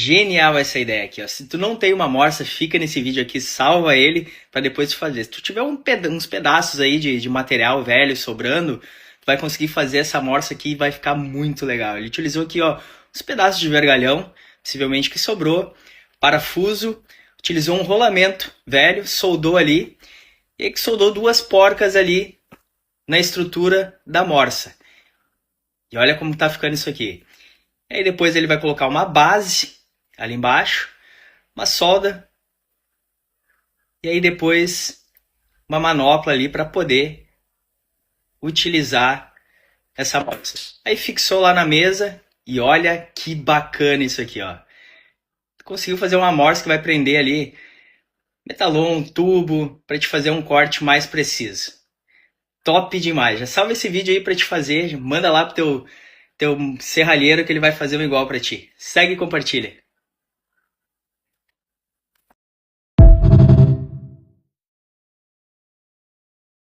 Genial essa ideia aqui, ó. Se tu não tem uma morsa, fica nesse vídeo aqui, salva ele para depois tu fazer. Se tu tiver uns pedaços aí de material velho sobrando, tu vai conseguir fazer essa morsa aqui e vai ficar muito legal. Ele utilizou aqui, ó, uns pedaços de vergalhão, possivelmente que sobrou, parafuso, utilizou um rolamento velho, soldou ali, e aí que soldou duas porcas ali na estrutura da morsa. E olha como tá ficando isso aqui. E aí depois ele vai colocar uma base ali embaixo, uma solda e aí depois uma manopla ali para poder utilizar essa morsa. Aí fixou lá na mesa e olha que bacana isso aqui, ó. Conseguiu fazer uma morsa que vai prender ali metalon, tubo, para te fazer um corte mais preciso. Top demais. Já salva esse vídeo aí para te fazer, manda lá pro teu serralheiro que ele vai fazer um igual para ti. Segue e compartilha.